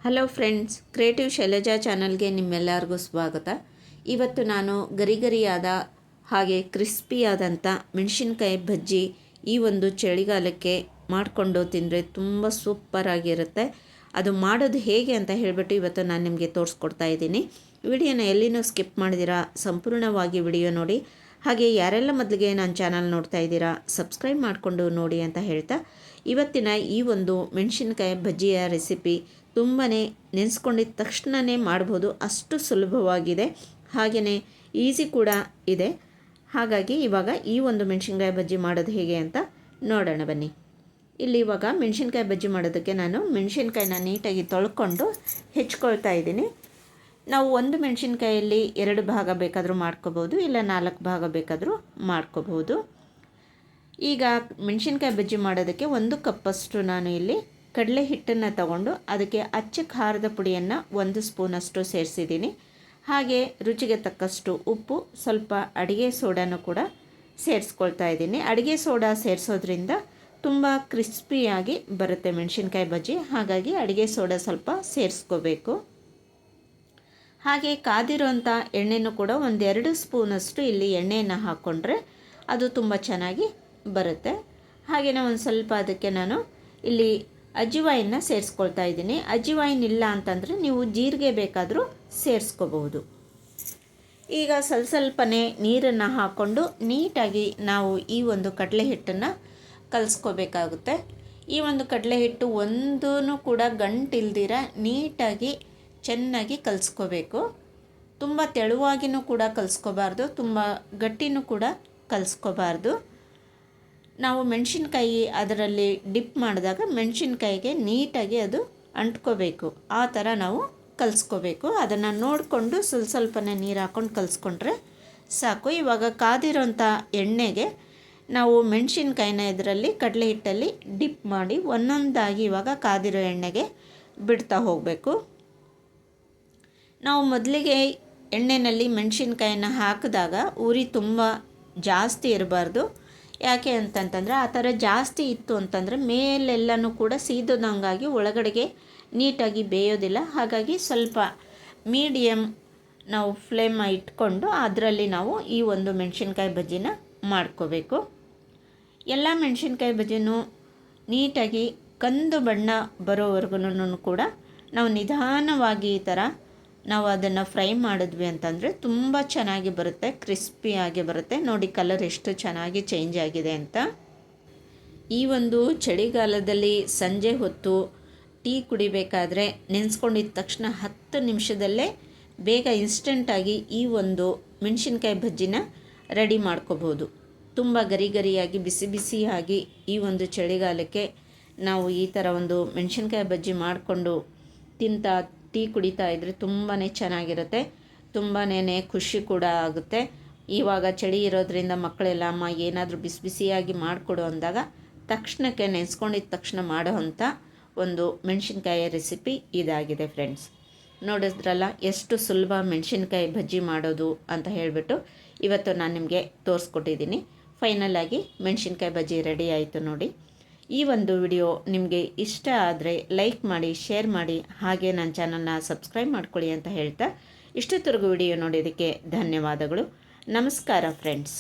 Hello friends, creative Shailaja ಚಾನಲ್ಗೆ ನಿಮ್ಮೆಲ್ಲರಿಗೂ ಸ್ವಾಗತ. ಇವತ್ತು ನಾನು ಗರಿಗರಿಯಾದ ಹಾಗೆ ಕ್ರಿಸ್ಪಿಯಾದಂಥ ಮೆಣಸಿನ್ಕಾಯಿ ಬಜ್ಜಿ ಈ ಒಂದು ಚಳಿಗಾಲಕ್ಕೆ ಮಾಡಿಕೊಂಡು ತಿಂದರೆ ತುಂಬ ಸೂಪರಾಗಿರುತ್ತೆ. ಅದು ಮಾಡೋದು ಹೇಗೆ ಅಂತ ಹೇಳಿಬಿಟ್ಟು ಇವತ್ತು ನಾನು ನಿಮಗೆ ತೋರಿಸ್ಕೊಡ್ತಾ ಇದ್ದೀನಿ. ವಿಡಿಯೋನ ಎಲ್ಲಿನೂ ಸ್ಕಿಪ್ ಮಾಡಿದ್ದೀರಾ, ಸಂಪೂರ್ಣವಾಗಿ ವಿಡಿಯೋ ನೋಡಿ. ಹಾಗೆ ಯಾರೆಲ್ಲ ಮೊದಲಿಗೆ ನನ್ನ ಚಾನಲ್ ನೋಡ್ತಾ ಇದ್ದೀರಾ ಸಬ್ಸ್ಕ್ರೈಬ್ ಮಾಡಿಕೊಂಡು ನೋಡಿ ಅಂತ ಹೇಳ್ತಾ, ಇವತ್ತಿನ ಈ ಒಂದು ಮೆಣಸಿನ್ಕಾಯಿ ಬಜ್ಜಿಯ ರೆಸಿಪಿ ತುಂಬಾ ನೆನೆಸ್ಕೊಂಡಿದ್ದ ತಕ್ಷಣವೇ ಮಾಡ್ಬೋದು, ಅಷ್ಟು ಸುಲಭವಾಗಿದೆ, ಹಾಗೆಯೇ ಈಸಿ ಕೂಡ ಇದೆ. ಹಾಗಾಗಿ ಇವಾಗ ಈ ಒಂದು ಮೆಣಸಿನ್ಕಾಯಿ ಬಜ್ಜಿ ಮಾಡೋದು ಹೇಗೆ ಅಂತ ನೋಡೋಣ ಬನ್ನಿ. ಇಲ್ಲಿ ಇವಾಗ ಮೆಣಸಿನ್ಕಾಯಿ ಬಜ್ಜಿ ಮಾಡೋದಕ್ಕೆ ನಾನು ಮೆಣಸಿನ್ಕಾಯಿನ ನೀಟಾಗಿ ತೊಳ್ಕೊಂಡು ಹೆಚ್ಕೊಳ್ತಾ ಇದ್ದೀನಿ. ನಾವು ಒಂದು ಮೆಣಸಿನ್ಕಾಯಲ್ಲಿ 2 ಭಾಗ ಬೇಕಾದರೂ ಮಾಡ್ಕೋಬೋದು, ಇಲ್ಲ 4 ಭಾಗ ಬೇಕಾದರೂ ಮಾಡ್ಕೋಬೋದು. ಈಗ ಮೆಣಸಿನ್ಕಾಯಿ ಬಜ್ಜಿ ಮಾಡೋದಕ್ಕೆ 1 ಕಪ್ಪಷ್ಟು ನಾನು ಇಲ್ಲಿ ಕಡಲೆ ಹಿಟ್ಟನ್ನು ತಗೊಂಡು ಅದಕ್ಕೆ ಅಚ್ಚ ಖಾರದ ಪುಡಿಯನ್ನು 1 ಸ್ಪೂನಷ್ಟು ಸೇರಿಸಿದ್ದೀನಿ. ಹಾಗೆ ರುಚಿಗೆ ತಕ್ಕಷ್ಟು ಉಪ್ಪು, ಸ್ವಲ್ಪ ಅಡುಗೆ ಸೋಡಾನು ಕೂಡ ಸೇರಿಸ್ಕೊಳ್ತಾ ಇದ್ದೀನಿ. ಅಡುಗೆ ಸೋಡಾ ಸೇರಿಸೋದ್ರಿಂದ ತುಂಬ ಕ್ರಿಸ್ಪಿಯಾಗಿ ಬರುತ್ತೆ ಮೆಣಸಿನ್ಕಾಯಿ ಬಜ್ಜಿ, ಹಾಗಾಗಿ ಅಡುಗೆ ಸೋಡಾ ಸ್ವಲ್ಪ ಸೇರಿಸ್ಕೋಬೇಕು. ಹಾಗೆ ಕಾದಿರೋಂಥ ಎಣ್ಣೆನೂ ಕೂಡ 1-2 ಸ್ಪೂನಷ್ಟು ಇಲ್ಲಿ ಎಣ್ಣೆಯನ್ನು ಹಾಕ್ಕೊಂಡ್ರೆ ಅದು ತುಂಬ ಚೆನ್ನಾಗಿ ಬರುತ್ತೆ. ಹಾಗೆಯೇ ಒಂದು ಸ್ವಲ್ಪ ಅದಕ್ಕೆ ನಾನು ಇಲ್ಲಿ ಅಜ್ಜಿವಾಯಿನ ಸೇರಿಸ್ಕೊಳ್ತಾ ಇದ್ದೀನಿ. ಅಜ್ಜಿವಾಯಿನ್ ಇಲ್ಲ ಅಂತಂದರೆ ನೀವು ಜೀರಿಗೆ ಬೇಕಾದರೂ ಸೇರಿಸ್ಕೋಬಹುದು. ಈಗ ಸ್ವಲ್ಪನೇ ನೀರನ್ನು ಹಾಕ್ಕೊಂಡು ನೀಟಾಗಿ ನಾವು ಈ ಒಂದು ಕಡಲೆ ಹಿಟ್ಟನ್ನು ಕಲಿಸ್ಕೋಬೇಕಾಗುತ್ತೆ. ಈ ಒಂದು ಕಡಲೆ ಹಿಟ್ಟು ಒಂದೂ ಕೂಡ ಗಂಟಿಲ್ದಿರ ನೀಟಾಗಿ ಚೆನ್ನಾಗಿ ಕಲಿಸ್ಕೋಬೇಕು. ತುಂಬ ತೆಳುವಾಗಿನೂ ಕೂಡ ಕಲಿಸ್ಕೋಬಾರ್ದು, ತುಂಬ ಗಟ್ಟಿನೂ ಕೂಡ ಕಲಿಸ್ಕೋಬಾರ್ದು. ನಾವು ಮೆಣಸಿನ್ಕಾಯಿ ಅದರಲ್ಲಿ ಡಿಪ್ ಮಾಡಿದಾಗ ಮೆಣಸಿನ್ಕಾಯಿಗೆ ನೀಟಾಗಿ ಅದು ಅಂಟ್ಕೋಬೇಕು, ಆ ಥರ ನಾವು ಕಲಿಸ್ಕೋಬೇಕು. ಅದನ್ನು ನೋಡಿಕೊಂಡು ಸ್ವಲ್ಪನೇ ನೀರು ಹಾಕ್ಕೊಂಡು ಕಲಿಸ್ಕೊಂಡ್ರೆ ಸಾಕು. ಇವಾಗ ಕಾದಿರೋಂಥ ಎಣ್ಣೆಗೆ ನಾವು ಮೆಣಸಿನ್ಕಾಯಿನ ಇದರಲ್ಲಿ ಕಡಲೆ ಹಿಟ್ಟಲ್ಲಿ ಡಿಪ್ ಮಾಡಿ ಒಂದೊಂದಾಗಿ ಇವಾಗ ಕಾದಿರೋ ಎಣ್ಣೆಗೆ ಬಿಡ್ತಾ ಹೋಗಬೇಕು. ನಾವು ಮೊದಲಿಗೆ ಎಣ್ಣೆಯಲ್ಲಿ ಮೆಣಸಿನ್ಕಾಯಿನ ಹಾಕಿದಾಗ ಉರಿ ತುಂಬ ಜಾಸ್ತಿ ಇರಬಾರ್ದು. ಯಾಕೆ ಅಂತಂತಂದರೆ ಆ ಥರ ಜಾಸ್ತಿ ಇತ್ತು ಅಂತಂದರೆ ಮೇಲೆಲ್ಲನೂ ಕೂಡ ಸೀದೋದಂಗಾಗಿ ಒಳಗಡೆಗೆ ನೀಟಾಗಿ ಬೇಯೋದಿಲ್ಲ. ಹಾಗಾಗಿ ಸ್ವಲ್ಪ ಮೀಡಿಯಮ್ ನಾವು ಫ್ಲೇಮ್ ಇಟ್ಕೊಂಡು ಅದರಲ್ಲಿ ನಾವು ಈ ಒಂದು ಮೆಣಸಿನ್ಕಾಯಿ ಬಜ್ಜಿನ ಮಾಡ್ಕೋಬೇಕು. ಎಲ್ಲ ಮೆಣಸಿನ್ಕಾಯಿ ಬಜ್ಜಿನೂ ನೀಟಾಗಿ ಕಂದು ಬಣ್ಣ ಬರೋವರೆಗೂ ಕೂಡ ನಾವು ನಿಧಾನವಾಗಿ ಈ ಥರ ನಾವು ಅದನ್ನು ಫ್ರೈ ಮಾಡಿದ್ವಿ ಅಂತಂದರೆ ತುಂಬ ಚೆನ್ನಾಗಿ ಬರುತ್ತೆ, ಕ್ರಿಸ್ಪಿಯಾಗಿ ಬರುತ್ತೆ. ನೋಡಿ ಕಲರ್ ಎಷ್ಟು ಚೆನ್ನಾಗಿ ಚೇಂಜ್ ಆಗಿದೆ ಅಂತ. ಈ ಒಂದು ಚಳಿಗಾಲದಲ್ಲಿ ಸಂಜೆ ಹೊತ್ತು ಟೀ ಕುಡಿಬೇಕಾದ್ರೆ ನೆನೆಸ್ಕೊಂಡಿದ್ದ ತಕ್ಷಣ 10 ನಿಮಿಷದಲ್ಲೇ ಬೇಗ ಇನ್ಸ್ಟೆಂಟಾಗಿ ಈ ಒಂದು ಮೆಣಸಿನ್ಕಾಯಿ ಬಜ್ಜಿನ ರೆಡಿ ಮಾಡ್ಕೋಬೋದು. ತುಂಬ ಗರಿಗರಿಯಾಗಿ ಬಿಸಿ ಬಿಸಿಯಾಗಿ ಈ ಒಂದು ಚಳಿಗಾಲಕ್ಕೆ ನಾವು ಈ ಥರ ಒಂದು ಮೆಣಸಿನ್ಕಾಯಿ ಬಜ್ಜಿ ಮಾಡಿಕೊಂಡು ತಿಂತಾ ಟೀ ಕುಡಿತಾ ಇದ್ದರೆ ತುಂಬಾ ಚೆನ್ನಾಗಿರುತ್ತೆ, ತುಂಬಾ ಖುಷಿ ಕೂಡ ಆಗುತ್ತೆ. ಇವಾಗ ಚಳಿ ಇರೋದ್ರಿಂದ ಮಕ್ಕಳೆಲ್ಲ ಅಮ್ಮ ಏನಾದರೂ ಬಿಸಿ ಬಿಸಿಯಾಗಿ ಮಾಡಿಕೊಡು ಅಂದಾಗ ತಕ್ಷಣಕ್ಕೆ ನೆನೆಸ್ಕೊಂಡಿದ್ದ ತಕ್ಷಣ ಮಾಡೋ ಅಂಥ ಒಂದು ಮೆಣಸಿನ್ಕಾಯಿ ರೆಸಿಪಿ ಇದಾಗಿದೆ ಫ್ರೆಂಡ್ಸ್. ನೋಡಿದ್ರಲ್ಲ ಎಷ್ಟು ಸುಲಭ ಮೆಣಸಿನ್ಕಾಯಿ ಬಜ್ಜಿ ಮಾಡೋದು ಅಂತ ಹೇಳಿಬಿಟ್ಟು ಇವತ್ತು ನಾನು ನಿಮಗೆ ತೋರಿಸ್ಕೊಟ್ಟಿದ್ದೀನಿ. ಫೈನಲಾಗಿ ಮೆಣಸಿನ್ಕಾಯಿ ಬಜ್ಜಿ ರೆಡಿ ಆಯಿತು ನೋಡಿ. ಈ ಒಂದು ವಿಡಿಯೋ ನಿಮಗೆ ಇಷ್ಟ ಆದರೆ ಲೈಕ್ ಮಾಡಿ, ಶೇರ್ ಮಾಡಿ, ಹಾಗೆ ನನ್ನ ಚಾನಲ್ನ ಸಬ್ಸ್ಕ್ರೈಬ್ ಮಾಡ್ಕೊಳ್ಳಿ ಅಂತ ಹೇಳ್ತಾ ಇಷ್ಟೊತ್ತರೆಗೂ ವಿಡಿಯೋ ನೋಡೋದಕ್ಕೆ ಧನ್ಯವಾದಗಳು. ನಮಸ್ಕಾರ ಫ್ರೆಂಡ್ಸ್.